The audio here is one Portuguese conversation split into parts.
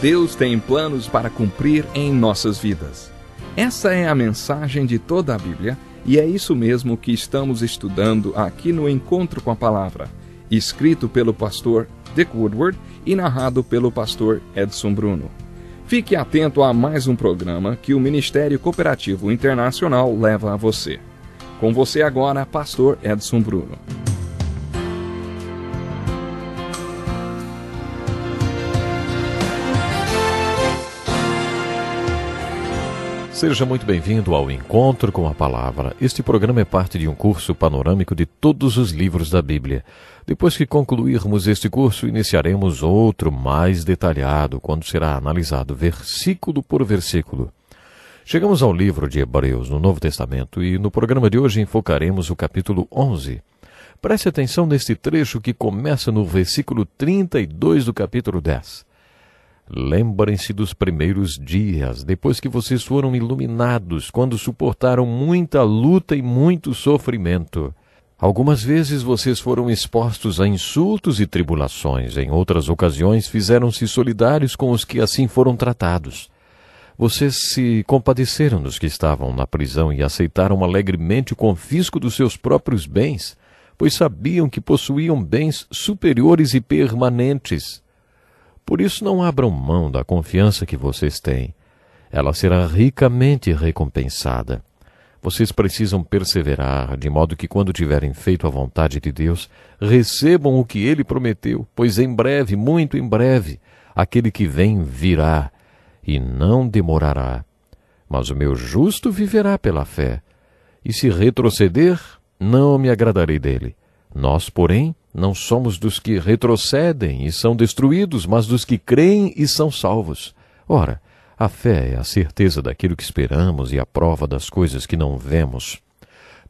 Deus tem planos para cumprir em nossas vidas. Essa é a mensagem de toda a Bíblia e é isso mesmo que estamos estudando aqui no Encontro com a Palavra, escrito pelo pastor Dick Woodward e narrado pelo pastor Edson Bruno. Fique atento a mais um programa que o Ministério Cooperativo Internacional leva a você. Com você agora, pastor Edson Bruno. Seja muito bem-vindo ao Encontro com a Palavra. Este programa é parte de um curso panorâmico de todos os livros da Bíblia. Depois que concluirmos este curso, iniciaremos outro mais detalhado, quando será analisado versículo por versículo. Chegamos ao livro de Hebreus, no Novo Testamento, e no programa de hoje enfocaremos o capítulo 11. Preste atenção neste trecho que começa no versículo 32 do capítulo 10. Lembrem-se dos primeiros dias, depois que vocês foram iluminados, quando suportaram muita luta e muito sofrimento. Algumas vezes vocês foram expostos a insultos e tribulações, em outras ocasiões fizeram-se solidários com os que assim foram tratados. Vocês se compadeceram dos que estavam na prisão e aceitaram alegremente o confisco dos seus próprios bens, pois sabiam que possuíam bens superiores e permanentes. Por isso não abram mão da confiança que vocês têm. Ela será ricamente recompensada. Vocês precisam perseverar, de modo que quando tiverem feito a vontade de Deus, recebam o que Ele prometeu, pois em breve, muito em breve, aquele que vem virá, e não demorará. Mas o meu justo viverá pela fé, e se retroceder, não me agradarei dele. Nós, porém, não somos dos que retrocedem e são destruídos, mas dos que creem e são salvos. Ora, a fé é a certeza daquilo que esperamos e a prova das coisas que não vemos.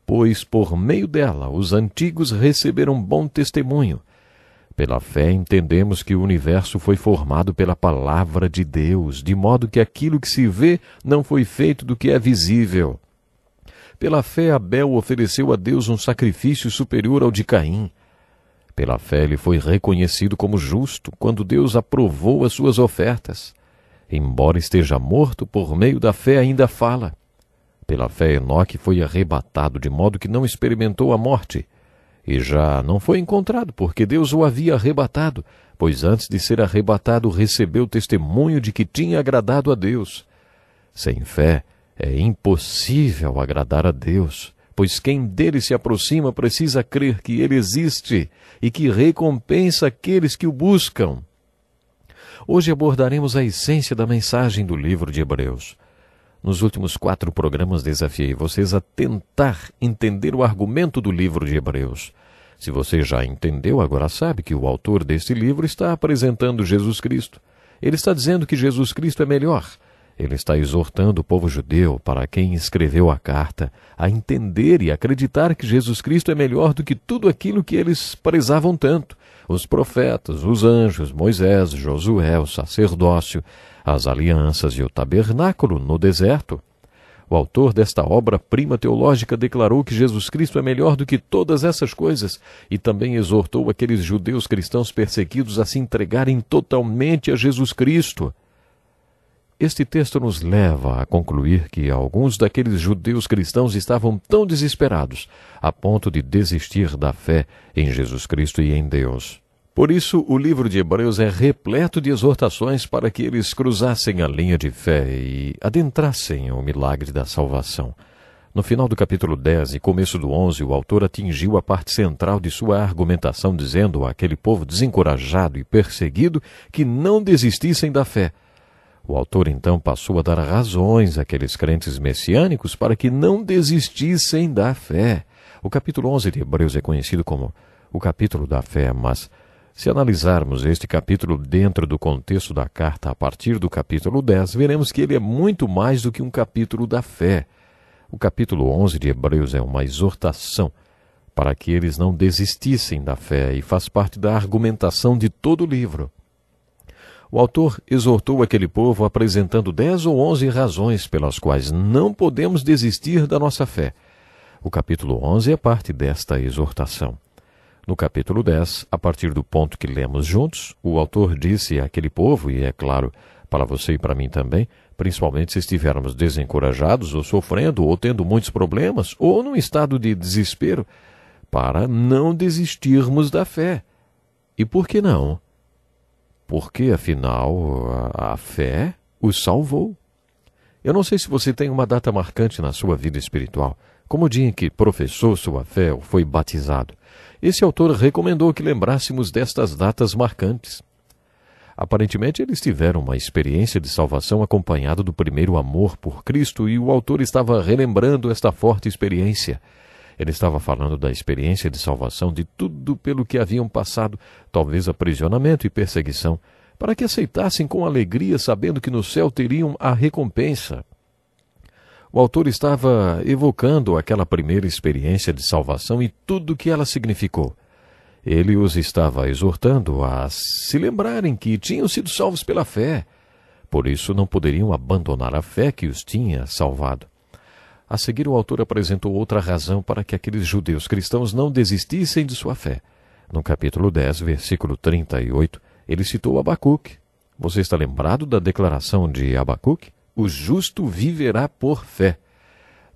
Pois por meio dela os antigos receberam bom testemunho. Pela fé entendemos que o universo foi formado pela palavra de Deus, de modo que aquilo que se vê não foi feito do que é visível. Pela fé Abel ofereceu a Deus um sacrifício superior ao de Caim. Pela fé ele foi reconhecido como justo quando Deus aprovou as suas ofertas. Embora esteja morto, por meio da fé ainda fala. Pela fé Enoque foi arrebatado, de modo que não experimentou a morte. E já não foi encontrado, porque Deus o havia arrebatado, pois antes de ser arrebatado recebeu testemunho de que tinha agradado a Deus. Sem fé é impossível agradar a Deus, pois quem dele se aproxima precisa crer que ele existe e que recompensa aqueles que o buscam. Hoje abordaremos a essência da mensagem do livro de Hebreus. Nos últimos 4 programas desafiei vocês a tentar entender o argumento do livro de Hebreus. Se você já entendeu, agora sabe que o autor deste livro está apresentando Jesus Cristo. Ele está dizendo que Jesus Cristo é melhor. Ele está exortando o povo judeu, para quem escreveu a carta, a entender e acreditar que Jesus Cristo é melhor do que tudo aquilo que eles prezavam tanto. Os profetas, os anjos, Moisés, Josué, o sacerdócio, as alianças e o tabernáculo no deserto. O autor desta obra-prima teológica declarou que Jesus Cristo é melhor do que todas essas coisas e também exortou aqueles judeus cristãos perseguidos a se entregarem totalmente a Jesus Cristo. Este texto nos leva a concluir que alguns daqueles judeus cristãos estavam tão desesperados, a ponto de desistir da fé em Jesus Cristo e em Deus. Por isso, o livro de Hebreus é repleto de exortações para que eles cruzassem a linha de fé e adentrassem o milagre da salvação. No final do capítulo 10 e começo do 11, o autor atingiu a parte central de sua argumentação, dizendo àquele povo desencorajado e perseguido que não desistissem da fé. O autor então passou a dar razões àqueles crentes messiânicos para que não desistissem da fé. O capítulo 11 de Hebreus é conhecido como o capítulo da fé, mas se analisarmos este capítulo dentro do contexto da carta a partir do capítulo 10, veremos que ele é muito mais do que um capítulo da fé. O capítulo 11 de Hebreus é uma exortação para que eles não desistissem da fé e faz parte da argumentação de todo o livro. O autor exortou aquele povo apresentando 10 ou 11 razões pelas quais não podemos desistir da nossa fé. O capítulo 11 é parte desta exortação. No capítulo 10, a partir do ponto que lemos juntos, o autor disse àquele povo, e é claro, para você e para mim também, principalmente se estivermos desencorajados ou sofrendo ou tendo muitos problemas ou num estado de desespero, para não desistirmos da fé. E por que não? Porque, afinal, a fé os salvou. Eu não sei se você tem uma data marcante na sua vida espiritual, como o dia em que professou sua fé ou foi batizado. Esse autor recomendou que lembrássemos destas datas marcantes. Aparentemente, eles tiveram uma experiência de salvação acompanhada do primeiro amor por Cristo e o autor estava relembrando esta forte experiência. Ele estava falando da experiência de salvação, de tudo pelo que haviam passado, talvez aprisionamento e perseguição, para que aceitassem com alegria, sabendo que no céu teriam a recompensa. O autor estava evocando aquela primeira experiência de salvação e tudo o que ela significou. Ele os estava exortando a se lembrarem que tinham sido salvos pela fé. Por isso não poderiam abandonar a fé que os tinha salvado. A seguir, o autor apresentou outra razão para que aqueles judeus cristãos não desistissem de sua fé. No capítulo 10, versículo 38, ele citou Abacuque. Você está lembrado da declaração de Abacuque? O justo viverá por fé.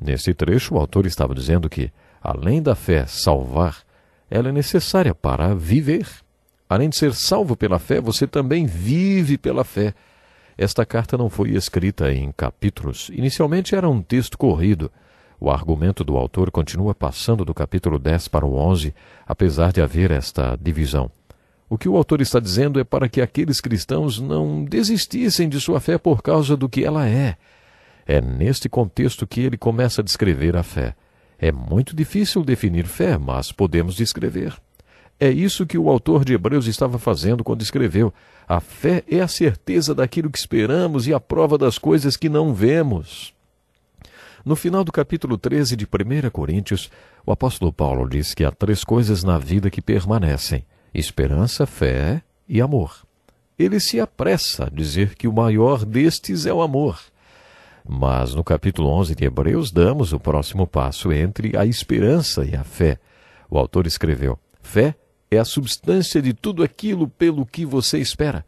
Nesse trecho, o autor estava dizendo que, além da fé salvar, ela é necessária para viver. Além de ser salvo pela fé, você também vive pela fé. Esta carta não foi escrita em capítulos. Inicialmente era um texto corrido. O argumento do autor continua passando do capítulo 10 para o 11, apesar de haver esta divisão. O que o autor está dizendo é para que aqueles cristãos não desistissem de sua fé por causa do que ela é. É neste contexto que ele começa a descrever a fé. É muito difícil definir fé, mas podemos descrever. É isso que o autor de Hebreus estava fazendo quando escreveu: a fé é a certeza daquilo que esperamos e a prova das coisas que não vemos. No final do capítulo 13 de 1 Coríntios, o apóstolo Paulo diz que há 3 coisas na vida que permanecem: esperança, fé e amor. Ele se apressa a dizer que o maior destes é o amor. Mas no capítulo 11 de Hebreus damos o próximo passo entre a esperança e a fé. O autor escreveu: fé é a substância de tudo aquilo pelo que você espera.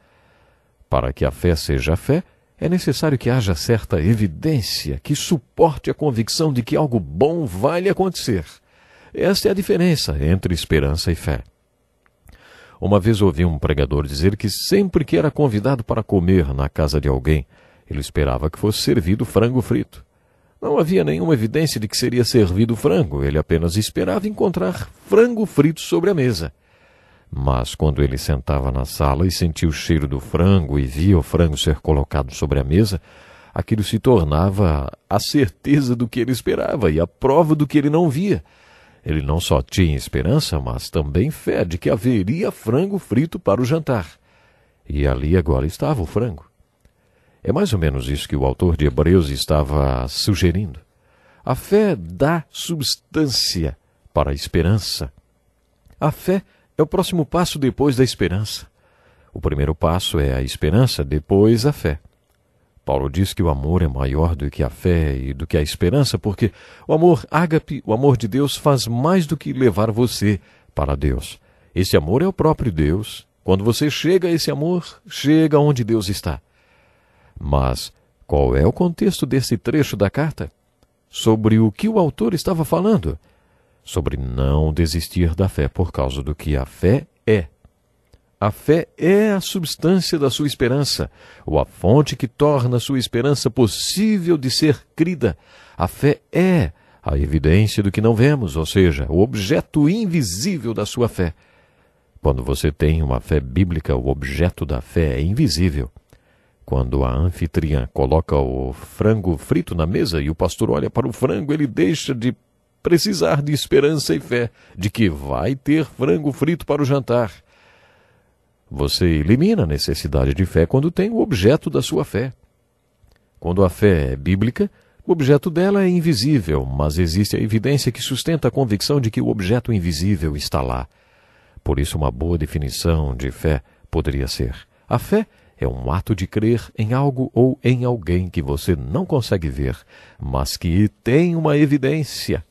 Para que a fé seja fé, é necessário que haja certa evidência que suporte a convicção de que algo bom vai lhe acontecer. Esta é a diferença entre esperança e fé. Uma vez ouvi um pregador dizer que sempre que era convidado para comer na casa de alguém, ele esperava que fosse servido frango frito. Não havia nenhuma evidência de que seria servido frango, ele apenas esperava encontrar frango frito sobre a mesa. Mas quando ele sentava na sala e sentia o cheiro do frango e via o frango ser colocado sobre a mesa, aquilo se tornava a certeza do que ele esperava e a prova do que ele não via. Ele não só tinha esperança, mas também fé de que haveria frango frito para o jantar. E ali agora estava o frango. É mais ou menos isso que o autor de Hebreus estava sugerindo. A fé dá substância para a esperança. A fé é o próximo passo depois da esperança. O primeiro passo é a esperança, depois a fé. Paulo diz que o amor é maior do que a fé e do que a esperança, porque o amor ágape, o amor de Deus, faz mais do que levar você para Deus. Esse amor é o próprio Deus. Quando você chega a esse amor, chega onde Deus está. Mas qual é o contexto desse trecho da carta? Sobre o que o autor estava falando? Sobre não desistir da fé por causa do que a fé é. A fé é a substância da sua esperança, ou a fonte que torna a sua esperança possível de ser crida. A fé é a evidência do que não vemos, ou seja, o objeto invisível da sua fé. Quando você tem uma fé bíblica, o objeto da fé é invisível. Quando a anfitriã coloca o frango frito na mesa e o pastor olha para o frango, ele deixa de precisar de esperança e fé, de que vai ter frango frito para o jantar. Você elimina a necessidade de fé quando tem o objeto da sua fé. Quando a fé é bíblica, o objeto dela é invisível, mas existe a evidência que sustenta a convicção de que o objeto invisível está lá. Por isso, uma boa definição de fé poderia ser: a fé é um ato de crer em algo ou em alguém que você não consegue ver, mas que tem uma evidência.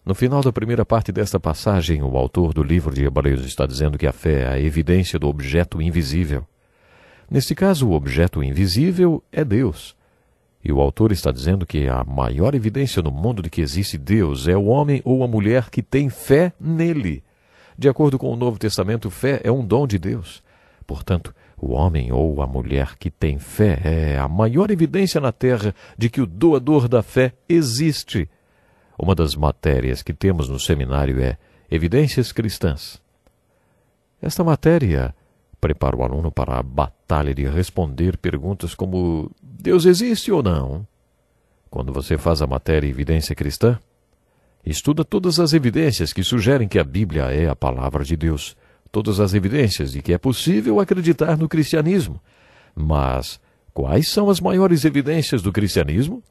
No final da primeira parte desta passagem, o autor do livro de Hebreus está dizendo que a fé é a evidência do objeto invisível. Neste caso, o objeto invisível é Deus. E o autor está dizendo que a maior evidência no mundo de que existe Deus é o homem ou a mulher que tem fé nele. De acordo com o Novo Testamento, fé é um dom de Deus. Portanto, o homem ou a mulher que tem fé é a maior evidência na terra de que o doador da fé existe. Uma das matérias que temos no seminário é Evidências Cristãs. Esta matéria prepara o aluno para a batalha de responder perguntas como: Deus existe ou não? Quando você faz a matéria Evidência Cristã, estuda todas as evidências que sugerem que a Bíblia é a palavra de Deus, todas as evidências de que é possível acreditar no cristianismo. Mas quais são as maiores evidências do cristianismo?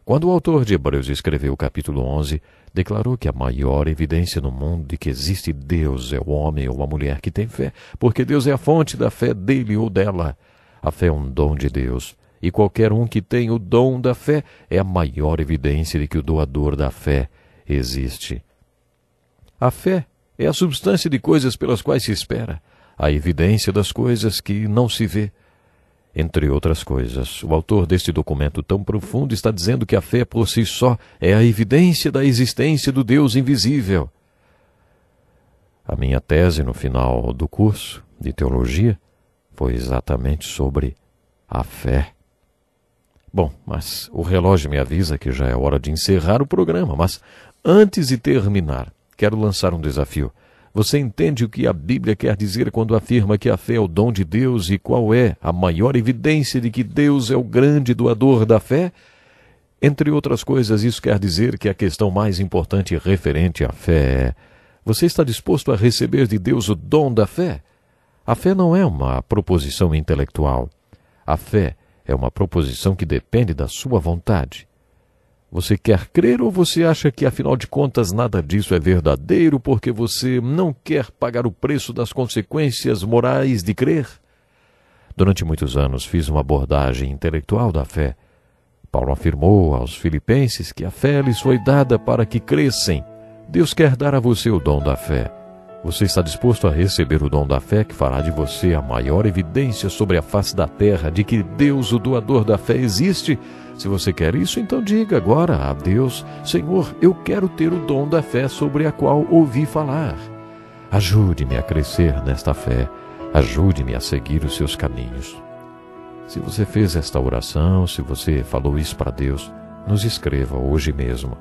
Quando o autor de Hebreus escreveu o capítulo 11, declarou que a maior evidência no mundo de que existe Deus é o homem ou a mulher que tem fé, porque Deus é a fonte da fé dele ou dela. A fé é um dom de Deus, e qualquer um que tem o dom da fé é a maior evidência de que o doador da fé existe. A fé é a substância de coisas pelas quais se espera, a evidência das coisas que não se vê. Entre outras coisas, o autor deste documento tão profundo está dizendo que a fé por si só é a evidência da existência do Deus invisível. A minha tese no final do curso de teologia foi exatamente sobre a fé. Bom, mas o relógio me avisa que já é hora de encerrar o programa, mas antes de terminar, quero lançar um desafio. Você entende o que a Bíblia quer dizer quando afirma que a fé é o dom de Deus e qual é a maior evidência de que Deus é o grande doador da fé? Entre outras coisas, isso quer dizer que a questão mais importante referente à fé é: você está disposto a receber de Deus o dom da fé? A fé não é uma proposição intelectual. A fé é uma proposição que depende da sua vontade. Você quer crer ou você acha que, afinal de contas, nada disso é verdadeiro porque você não quer pagar o preço das consequências morais de crer? Durante muitos anos fiz uma abordagem intelectual da fé. Paulo afirmou aos filipenses que a fé lhes foi dada para que crescem. Deus quer dar a você o dom da fé. Você está disposto a receber o dom da fé que fará de você a maior evidência sobre a face da terra de que Deus, o doador da fé, existe? Se você quer isso, então diga agora a Deus: Senhor, eu quero ter o dom da fé sobre a qual ouvi falar. Ajude-me a crescer nesta fé. Ajude-me a seguir os seus caminhos. Se você fez esta oração, se você falou isso para Deus, nos escreva hoje mesmo.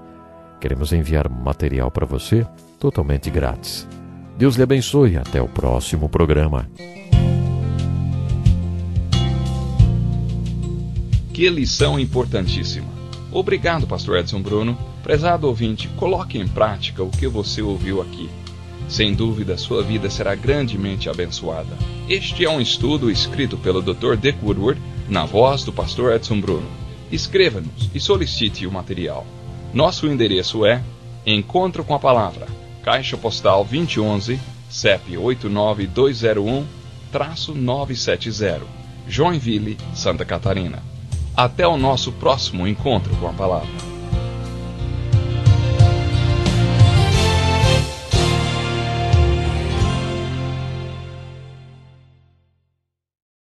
Queremos enviar material para você totalmente grátis. Deus lhe abençoe. Até o próximo programa. Que lição importantíssima. Obrigado, pastor Edson Bruno. Prezado ouvinte, coloque em prática o que você ouviu aqui. Sem dúvida, sua vida será grandemente abençoada. Este é um estudo escrito pelo Dr. Dick Woodward, na voz do pastor Edson Bruno. Escreva-nos e solicite o material. Nosso endereço é Encontro com a Palavra, Caixa Postal 2011, CEP 89201-970, Joinville, Santa Catarina. Até o nosso próximo encontro com a Palavra.